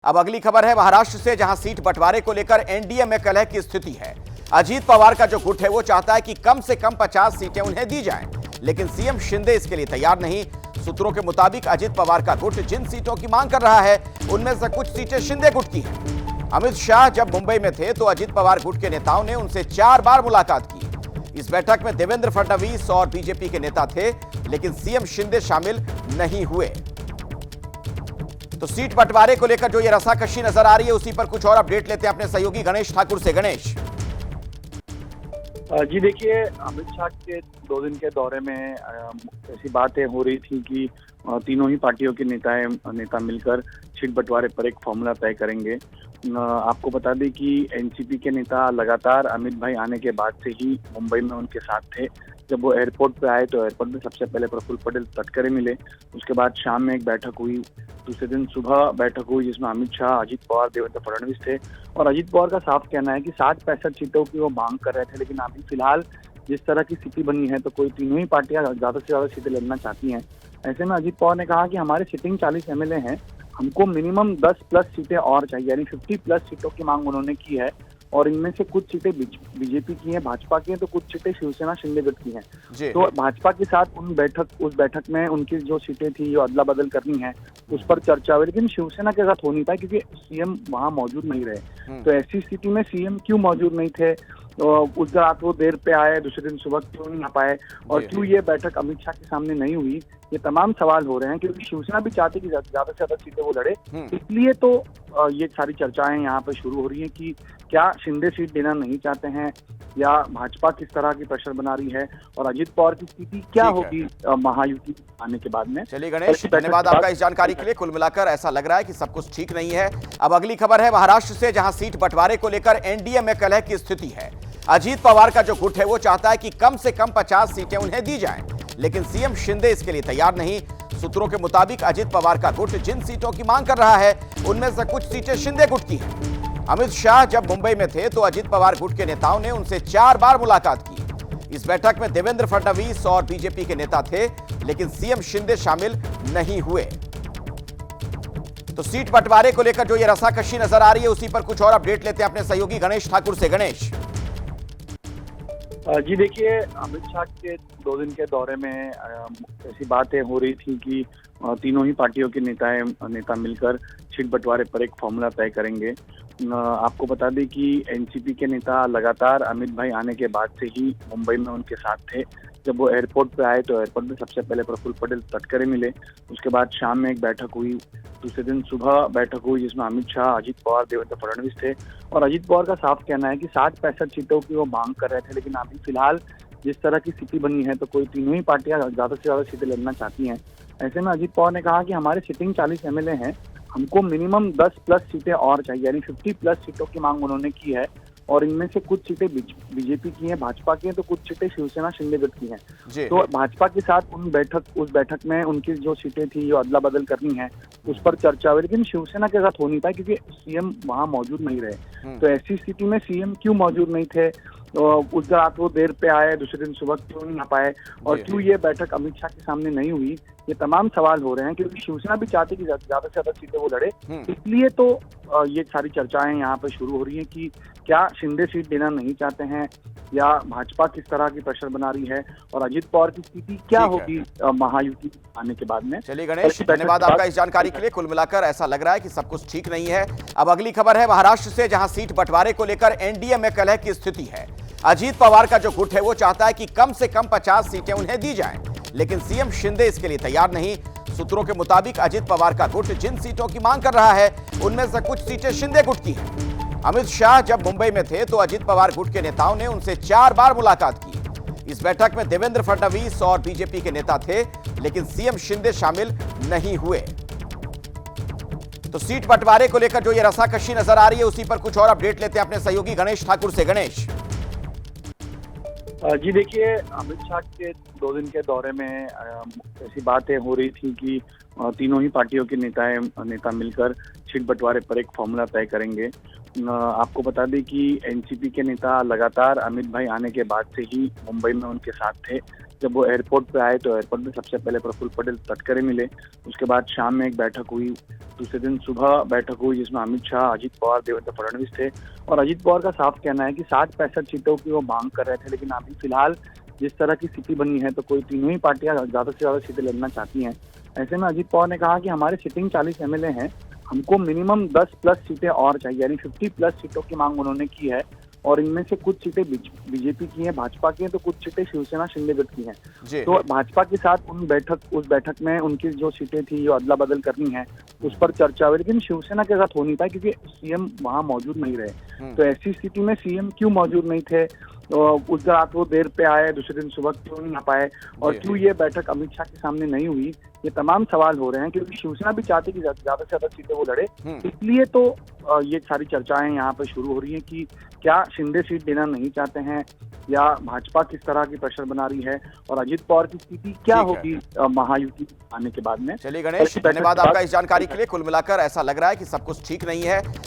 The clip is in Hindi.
अब अगली खबर है महाराष्ट्र से, जहां सीट बंटवारे को लेकर एनडीए में कलह की स्थिति है। अजीत पवार का जो गुट है वो चाहता है कि कम से कम 50 सीटें उन्हें दी जाएं, लेकिन सीएम शिंदे इसके लिए तैयार नहीं। सूत्रों के मुताबिक अजीत पवार का गुट जिन सीटों की मांग कर रहा है उनमें से कुछ सीटें शिंदे गुट की हैं। अमित शाह जब मुंबई में थे तो अजीत पवार गुट के नेताओं ने उनसे 4 बार मुलाकात की। इस बैठक में देवेंद्र फडणवीस और बीजेपी के नेता थे, लेकिन सीएम शिंदे शामिल नहीं हुए। तो सीट बंटवारे को लेकर जो ये रसाकशी नजर आ रही है, उसी पर कुछ और अपडेट लेते हैं अपने सहयोगी गणेश ठाकुर से। गणेश जी देखिए, अमित शाह के 2 दिन के दौरे में ऐसी बातें हो रही थी कि तीनों ही पार्टियों के नेता मिलकर सीट बंटवारे पर एक फॉर्मूला तय करेंगे। आपको बता दें कि एनसीपी के नेता लगातार अमित भाई आने के बाद से ही मुंबई में उनके साथ थे। जब वो एयरपोर्ट पे आए तो एयरपोर्ट में सबसे पहले प्रफुल्ल पटेल तटकरे मिले। उसके बाद शाम में एक बैठक हुई, दूसरे दिन सुबह बैठक हुई जिसमें अमित शाह, अजीत पवार, देवेंद्र फडणवीस थे। और अजीत पवार का साफ कहना है कि 60-65 सीटों की वो मांग कर रहे थे, लेकिन अभी फिलहाल जिस तरह की स्थिति बनी है तो कोई तीनों ही पार्टियां ज्यादा से ज्यादा सीटें लड़ना चाहती हैं। ऐसे में अजीत पवार ने कहा कि हमारे सिटिंग 40 एमएलए हैं, हमको मिनिमम 10+ सीटें और चाहिए, यानी 50+ सीटों की मांग उन्होंने की है। और इनमें से कुछ सीटें बीजेपी की हैं, भाजपा की हैं, तो कुछ सीटें शिवसेना शिंदे गुट की हैं। तो भाजपा के साथ उस बैठक में उनकी जो सीटें थी जो अदला बदल करनी है उस पर चर्चा हुई, लेकिन शिवसेना के साथ हो नहीं पाई क्योंकि सीएम वहां मौजूद नहीं रहे। तो ऐसी स्थिति में सीएम क्यों मौजूद नहीं थे, उस रात वो देर पे आए, दूसरे दिन सुबह क्यों नहीं आ पाए, और क्यों ये बैठक अमित शाह के सामने नहीं हुई, ये तमाम सवाल हो रहे हैं। क्योंकि शिवसेना भी चाहती कि ज्यादा से ज्यादा सीटें वो लड़े, इसलिए तो ये सारी चर्चाएं यहाँ पे शुरू हो रही हैं कि क्या शिंदे सीट देना नहीं चाहते हैं या भाजपा किस तरह की प्रेशर बना रही है, और अजीत पवार की स्थिति क्या होगी महायुति आने के बाद में। चलिए गणेश, धन्यवाद आपका इस जानकारी के लिए। कुल मिलाकर ऐसा लग रहा है कि सब कुछ ठीक नहीं है। अब अगली खबर है महाराष्ट्र से, जहां सीट बंटवारे को लेकर एनडीए में कलह की स्थिति है। अजीत पवार का जो गुट है वो चाहता है कि कम से कम 50 सीटें उन्हें दी जाएं, लेकिन सीएम शिंदे इसके लिए तैयार नहीं। सूत्रों के मुताबिक अजीत पवार का गुट जिन सीटों की मांग कर रहा है उनमें से कुछ सीटें शिंदे गुट की हैं। अमित शाह जब मुंबई में थे तो अजीत पवार गुट के नेताओं ने उनसे 4 बार मुलाकात की। इस बैठक में देवेंद्र फडणवीस और बीजेपी के नेता थे, लेकिन सीएम शिंदे शामिल नहीं हुए। तो सीट बंटवारे को लेकर जो ये रसाकशी नजर आ रही है, उसी पर कुछ और अपडेट लेते हैं अपने सहयोगी गणेश ठाकुर से। गणेश जी देखिए, अमित शाह के 2 दिन के दौरे में ऐसी बातें हो रही थी कि तीनों ही पार्टियों के नेता मिलकर सीट बंटवारे पर एक फॉर्मूला तय करेंगे। आपको बता दें कि एनसीपी के नेता लगातार अमित भाई आने के बाद से ही मुंबई में उनके साथ थे। जब वो एयरपोर्ट पे आए तो एयरपोर्ट में सबसे पहले प्रफुल्ल पटेल तटकरे मिले। उसके बाद शाम में एक बैठक हुई, दूसरे दिन सुबह बैठक हुई जिसमें अमित शाह, अजीत पवार, देवेंद्र फडणवीस थे। और अजीत पवार का साफ कहना है कि 60-65 सीटों की वो मांग कर रहे थे, लेकिन अभी फिलहाल जिस तरह की स्थिति बनी है तो कोई तीनों ही पार्टियां ज्यादा से ज्यादा सीटें लड़ना चाहती हैं। ऐसे में अजीत पवार ने कहा कि हमारे सिटिंग 40 एमएलए हैं, हमको मिनिमम 10+ सीटें और चाहिए, यानी 50+ सीटों की मांग उन्होंने की है। और इनमें से कुछ सीटें बीजेपी की हैं, भाजपा की हैं, तो कुछ सीटें शिवसेना शिंदे गुट की हैं। तो भाजपा के साथ उस बैठक में उनकी जो सीटें थी जो अदला बदल करनी है उस पर चर्चा हुई, लेकिन शिवसेना के साथ हो नहीं पाई क्योंकि सीएम वहां मौजूद नहीं रहे। तो ऐसी स्थिति में सीएम क्यों मौजूद नहीं थे, उस रात वो देर पे आए, दूसरे दिन सुबह क्यों नहीं आ पाए, और क्यों ये बैठक अमित शाह के सामने नहीं हुई, ये तमाम सवाल हो रहे हैं। क्योंकि शिवसेना भी चाहती कि ज्यादा से ज्यादा सीटें वो लड़े, इसलिए तो ये सारी चर्चाएं यहाँ पे शुरू हो रही हैं कि क्या शिंदे सीट देना नहीं चाहते हैं या भाजपा किस तरह की प्रेशर बना रही है, और अजीत पवार की स्थिति क्या होगी महायुति आने के बाद में। चलिए गणेश, धन्यवाद आपका इस जानकारी के लिए। कुल मिलाकर ऐसा लग रहा है कि सब कुछ ठीक नहीं है। अब अगली खबर है महाराष्ट्र से, जहां सीट बंटवारे को लेकर एनडीए में कलह की स्थिति है। अजीत पवार का जो गुट है वो चाहता है कि कम से कम 50 सीटें उन्हें दी जाएं, लेकिन सीएम शिंदे इसके लिए तैयार नहीं। सूत्रों के मुताबिक अजीत पवार का गुट जिन सीटों की मांग कर रहा है उनमें से कुछ सीटें शिंदे गुट की हैं। अमित शाह जब मुंबई में थे तो अजीत पवार गुट के नेताओं ने उनसे 4 बार मुलाकात की। इस बैठक में देवेंद्र फडणवीस और बीजेपी के नेता थे, लेकिन सीएम शिंदे शामिल नहीं हुए। तो सीट बंटवारे को लेकर जो ये रसाकशी नजर आ रही है, उसी पर कुछ और अपडेट लेते हैं अपने सहयोगी गणेश ठाकुर से। गणेश जी देखिए, अमित शाह के 2 दिन के दौरे में ऐसी बातें हो रही थी कि तीनों ही पार्टियों के नेता मिलकर सीट बंटवारे पर एक फॉर्मूला तय करेंगे। आपको बता दें कि एनसीपी के नेता लगातार अमित भाई आने के बाद से ही मुंबई में उनके साथ थे। जब वो एयरपोर्ट पे आए तो एयरपोर्ट में सबसे पहले प्रफुल्ल पटेल तटकरे मिले। उसके बाद शाम में एक बैठक हुई, दूसरे दिन सुबह बैठक हुई जिसमें अमित शाह, अजीत पवार, देवेंद्र फडणवीस थे। और अजीत पवार का साफ कहना है कि 60-65 सीटों की वो मांग कर रहे थे, लेकिन अभी फिलहाल जिस तरह की स्थिति बनी है तो कोई तीनों ही पार्टियां ज्यादा से ज्यादा सीटें लड़ना चाहती हैं। ऐसे में अजीत पवार ने कहा कि हमारे सिटिंग 40 एमएलए हैं, हमको मिनिमम 10+ सीटें और चाहिए, यानी 50+ सीटों की मांग उन्होंने की है। और इनमें से कुछ सीटें बीजेपी की हैं, भाजपा की हैं, तो कुछ सीटें शिवसेना शिंदे गुट की हैं। तो भाजपा के साथ उस बैठक में उनकी जो सीटें थी जो अदला बदल करनी है उस पर चर्चा हुई, लेकिन शिवसेना के साथ हो नहीं पाई क्योंकि सीएम वहां मौजूद नहीं रहे। तो ऐसी स्थिति में सीएम क्यों मौजूद नहीं थे, उस रात वो देर पे आए, दूसरे दिन सुबह क्यों नहीं आ पाए, और क्यों ये बैठक अमित शाह के सामने नहीं हुई, ये तमाम सवाल हो रहे हैं। क्योंकि शिवसेना भी चाहती कि ज्यादा से ज्यादा सीटें वो लड़े, इसलिए तो ये सारी चर्चाएं यहाँ पे शुरू हो रही हैं कि क्या शिंदे सीट देना नहीं चाहते हैं या भाजपा किस तरह की प्रेशर बना रही है, और अजीत पवार की स्थिति क्या होगी महायुति आने के बाद में। चलिए गणेश, धन्यवाद आपका इस जानकारी के लिए। कुल मिलाकर ऐसा लग रहा है कि सब कुछ ठीक नहीं है।